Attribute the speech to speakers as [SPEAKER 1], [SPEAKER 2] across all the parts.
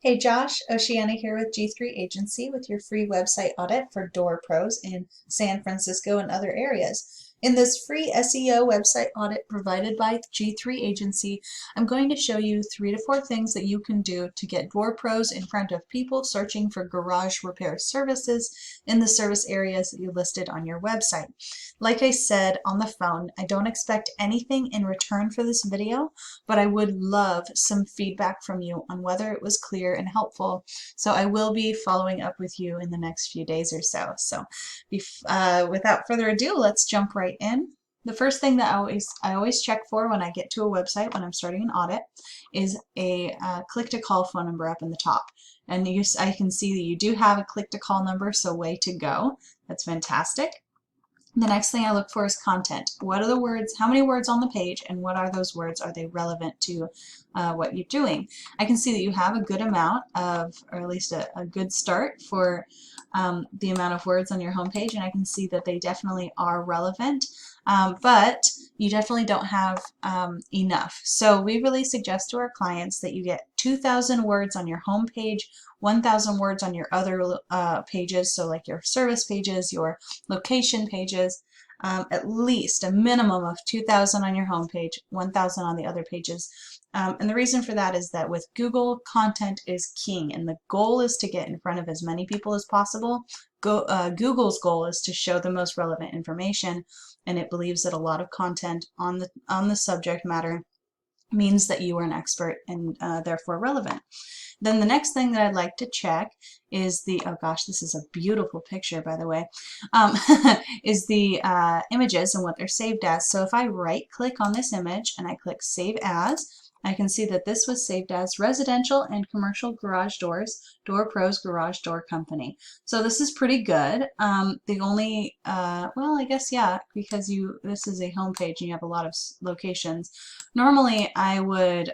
[SPEAKER 1] Hey Josh, Oceana here with G3 Agency with your free website audit for door pros in San Francisco and other areas. In this free SEO website audit provided by G3 Agency, I'm going to show you 3 to 4 things that you can do to get door pros in front of people searching for garage repair services in the service areas that you listed on your website. Like I said on the phone, I don't expect anything in return for this video, but I would love some feedback from you on whether it was clear and helpful. So I will be following up with you in the next few days or so. So without further ado, let's jump right in. The first thing that I always check for when I get to a website when I'm starting an audit is a click to call phone number up in the top. And I can see that you do have a click to call number, so way to go. That's fantastic. The next thing I look for is content. What are the words, how many words on the page, and what are those words? Are they relevant to what you're doing? I can see that you have a good amount of, or at least a good start for the amount of words on your homepage, and I can see that they definitely are relevant, but you definitely don't have enough. So we really suggest to our clients that you get 2,000 words on your homepage, 1,000 words on your other pages, so like your service pages, your location pages, at least a minimum of 2,000 on your homepage, 1,000 on the other pages. And the reason for that is that with Google, content is king, and the goal is to get in front of as many people as possible. Google's goal is to show the most relevant information, and it believes that a lot of content on the subject matter means that you are an expert and therefore relevant. Then the next thing that I'd like to check is the, oh gosh, this is a beautiful picture, by the way, is the images and what they're saved as. So if I right click on this image and I click Save As, I can see that this was saved as Residential and Commercial Garage Doors, Door Pros Garage Door Company. So this is pretty good. The only, well, I guess, yeah, because this is a home page and you have a lot of locations. Normally I would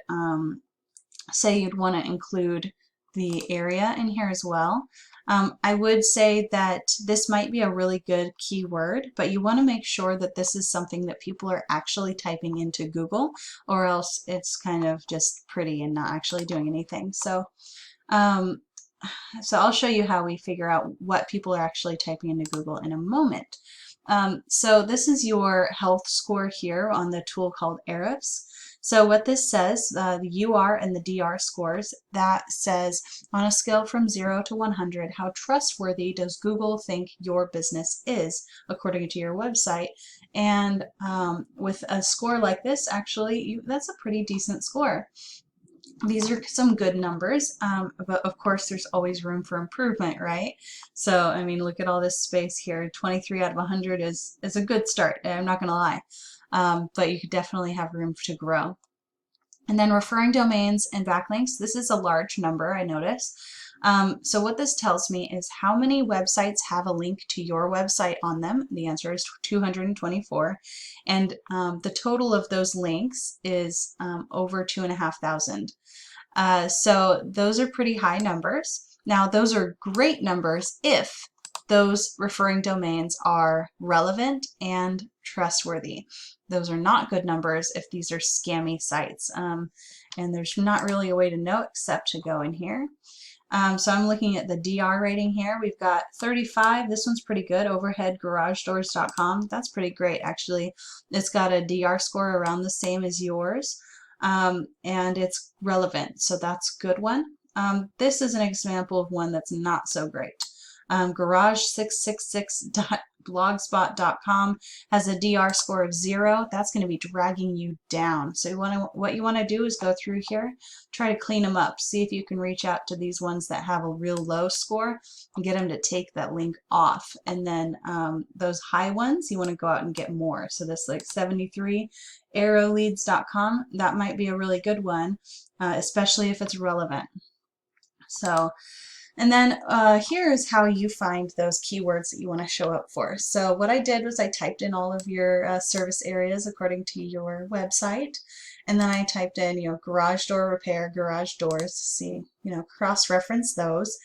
[SPEAKER 1] say you'd want to include the area in here as well. I would say that this might be a really good keyword, but you want to make sure that this is something that people are actually typing into Google, or else it's kind of just pretty and not actually doing anything. So I'll show you how we figure out what people are actually typing into Google in a moment. So this is your health score here on the tool called Ahrefs. So what this says, the UR and the DR scores, that says on a scale from 0 to 100, how trustworthy does Google think your business is according to your website? And with a score like this, actually, that's a pretty decent score. These are some good numbers, but of course there's always room for improvement, right? So, I mean, look at all this space here. 23 out of 100 is a good start, I'm not going to lie. But you could definitely have room to grow. And then referring domains and backlinks, this is a large number, I notice. So what this tells me is how many websites have a link to your website on them. The answer is 224. And the total of those links is over 2,500. So those are pretty high numbers. Now, those are great numbers if those referring domains are relevant and trustworthy. Those are not good numbers if these are scammy sites. And there's not really a way to know except to go in here. So I'm looking at the DR rating here. We've got 35. This one's pretty good. Overheadgaragedoors.com. That's pretty great, actually. It's got a DR score around the same as yours. And it's relevant, so that's a good one. This is an example of one that's not so great. Garage666.blogspot.com has a DR score of 0. That's going to be dragging you down. So what you want to do is go through here, try to clean them up, see if you can reach out to these ones that have a real low score and get them to take that link off. And then those high ones, you want to go out and get more. So this like 73, arrowleads.com, that might be a really good one, especially if it's relevant. So, and then here's how you find those keywords that you want to show up for. So what I did was I typed in all of your service areas according to your website, and then I typed in, garage door repair, garage doors, see, cross-reference those.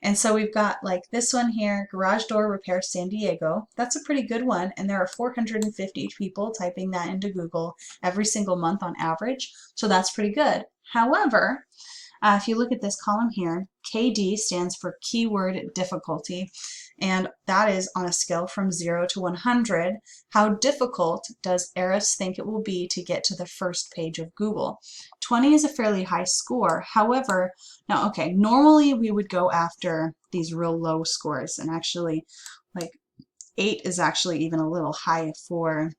[SPEAKER 1] And so we've got like this one here, garage door repair San Diego. That's a pretty good one, and there are 450 people typing that into Google every single month on average, so that's pretty good. However, If you look at this column here, KD stands for keyword difficulty, and that is on a scale from 0 to 100. How difficult does Eris think it will be to get to the first page of Google? 20 is a fairly high score. However, now, okay, normally we would go after these real low scores, and actually, like 8 is actually even a little high for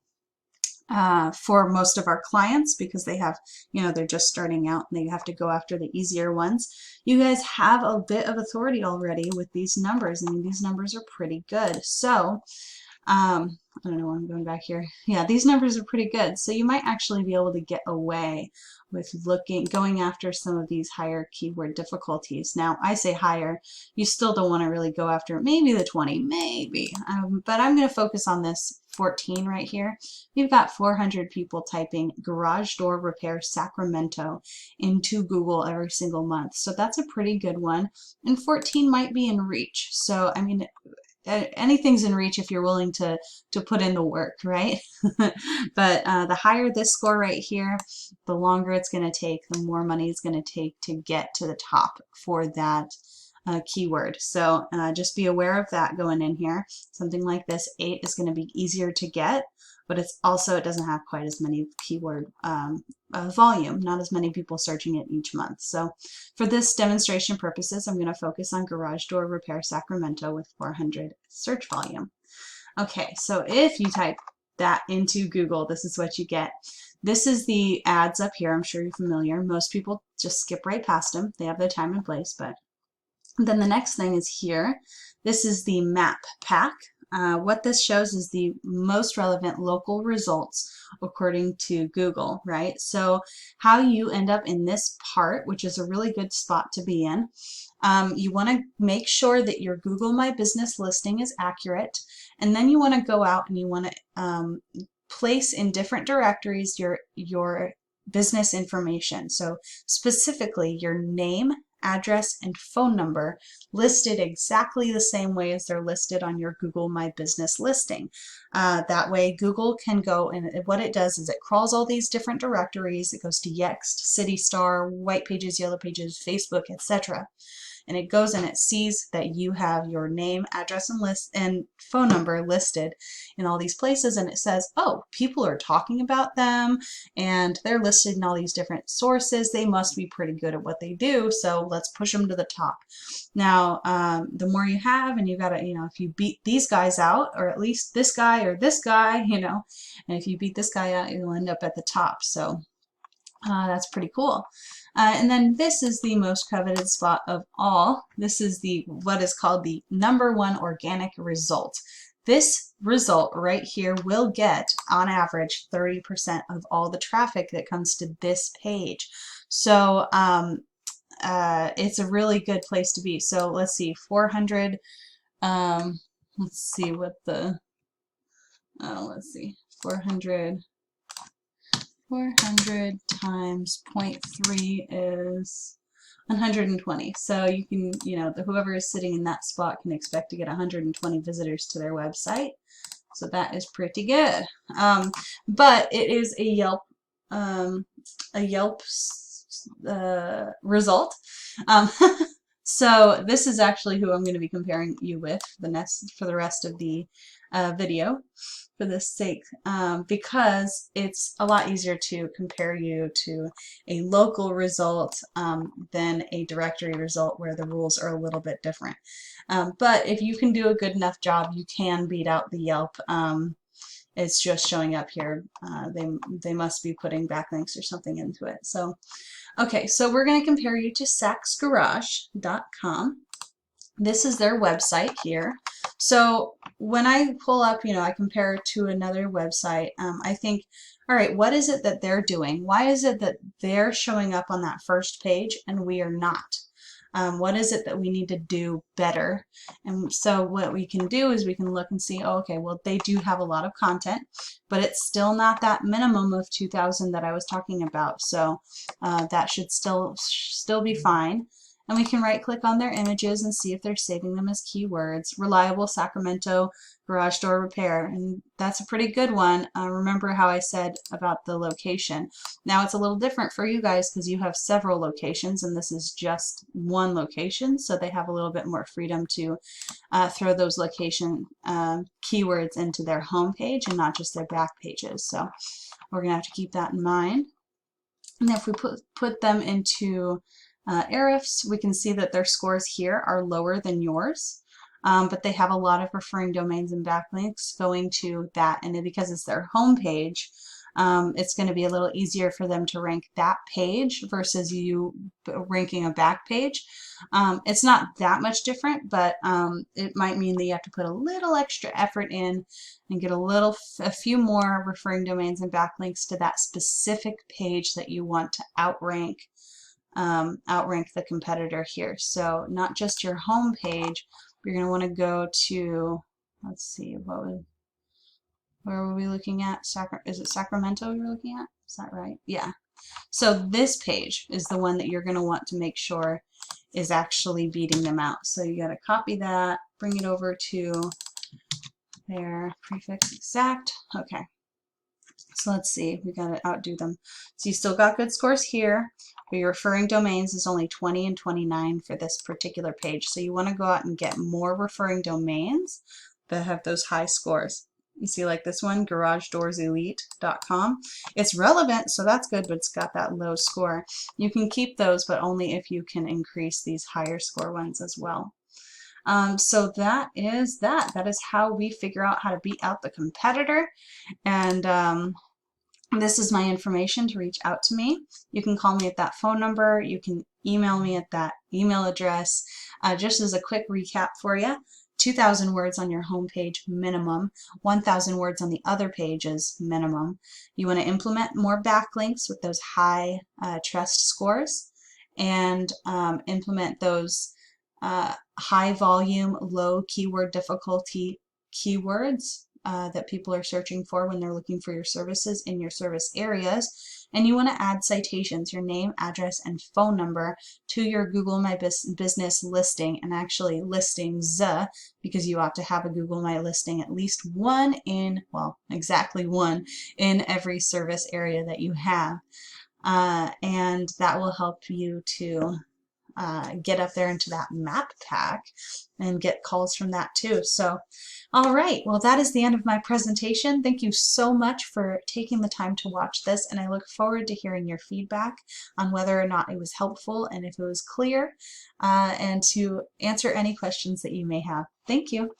[SPEAKER 1] most of our clients, because they have, they're just starting out and they have to go after the easier ones. You guys have a bit of authority already with these numbers. I mean, these numbers are pretty good. So I don't know why I'm going back here. Yeah, these numbers are pretty good. So you might actually be able to get away with going after some of these higher keyword difficulties. Now, I say higher. You still don't want to really go after maybe the 20, maybe. But I'm going to focus on this 14 right here. You've got 400 people typing garage door repair Sacramento into Google every single month. So that's a pretty good one. And 14 might be in reach. So, I mean, anything's in reach if you're willing to put in the work, right? But the higher this score right here, the longer it's going to take, the more money it's going to take to get to the top for that keyword. So just be aware of that going in here. Something like this 8 is going to be easier to get, but it doesn't have quite as many keyword volume, not as many people searching it each month. So for this demonstration purposes, I'm going to focus on garage door repair Sacramento with 400 search volume. Okay, so if you type that into Google, this is what you get. This is the ads up here. I'm sure you're familiar. Most people just skip right past them. They have their time and place, but then the next thing is here. This is the map pack. What this shows is the most relevant local results according to Google, right? So how you end up in this part, which is a really good spot to be in, you want to make sure that your Google My Business listing is accurate, and then you want to go out and you want to place in different directories your business information. So specifically your name, address, and phone number listed exactly the same way as they're listed on your Google My Business listing. That way Google can go, and what it does is it crawls all these different directories. It goes to Yext, City Star, White Pages, Yellow Pages, Facebook, etc. And it goes and it sees that you have your name, address, and phone number listed in all these places, and it says, oh, people are talking about them and they're listed in all these different sources. They must be pretty good at what they do, so let's push them to the top. Now, the more you have, and you gotta, if you beat these guys out, or at least this guy or this guy, and if you beat this guy out, you'll end up at the top. So that's pretty cool. And then this is the most coveted spot of all. This is what is called the #1 organic result. This result right here will get, on average, 30% of all the traffic that comes to this page. So it's a really good place to be. So let's see, 400, let's see what the, let's see, 400 times 0.3 is 120. So you can, whoever is sitting in that spot can expect to get 120 visitors to their website. So that is pretty good. But it is a Yelp result. So this is actually who I'm going to be comparing you with for the rest of the video, for this sake, because it's a lot easier to compare you to a local result than a directory result where the rules are a little bit different. But if you can do a good enough job, you can beat out the Yelp. It's just showing up here. They must be putting backlinks or something into it. So, okay, so we're going to compare you to sacsgarage.com. This is their website here. So when I pull up, I compare it to another website, I think, all right, what is it that they're doing? Why is it that they're showing up on that first page and we are not? What is it that we need to do better? And so what we can do is we can look and see, oh, okay, well, they do have a lot of content, but it's still not that minimum of 2,000 that I was talking about. So that should still be fine. And we can right click on their images and see if they're saving them as keywords. Reliable Sacramento garage door repair, and that's a pretty good one. Remember how I said about the location. Now it's a little different for you guys because you have several locations and this is just one location, so they have a little bit more freedom to throw those location keywords into their home page and not just their back pages. So we're gonna have to keep that in mind. And if we put them into Ahrefs, we can see that their scores here are lower than yours, but they have a lot of referring domains and backlinks going to that, and because it's their home page, it's going to be a little easier for them to rank that page versus you ranking a back page. It's not that much different, but it might mean that you have to put a little extra effort in and get a few more referring domains and backlinks to that specific page that you want to outrank the competitor here. So not just your home page, you're going to want to go to, let's see, where were we looking at? Is it Sacramento you're looking at? Is that right? Yeah. So this page is the one that you're going to want to make sure is actually beating them out. So you got to copy that, bring it over to their prefix exact. Okay. So let's see, we got to outdo them. So you still got good scores here, but your referring domains is only 20 and 29 for this particular page. So you want to go out and get more referring domains that have those high scores. You see, like this one, garagedoorselite.com. It's relevant, so that's good, but it's got that low score. You can keep those, but only if you can increase these higher score ones as well. So that is that. That is how we figure out how to beat out the competitor. And this is my information to reach out to me. You can call me at that phone number. You can email me at that email address. Just as a quick recap for you, 2,000 words on your home page minimum, 1,000 words on the other pages minimum. You want to implement more backlinks with those high trust scores, and implement those high volume, low keyword difficulty keywords that people are searching for when they're looking for your services in your service areas. And you want to add citations, your name, address, and phone number to your Google My Business listing, and actually listings, because you ought to have a Google My listing, at least one in, well, exactly one in every service area that you have. And that will help you to get up there into that map pack and get calls from that too. So, all right, well, that is the end of my presentation. Thank you so much for taking the time to watch this, and I look forward to hearing your feedback on whether or not it was helpful and if it was clear, and to answer any questions that you may have. Thank you.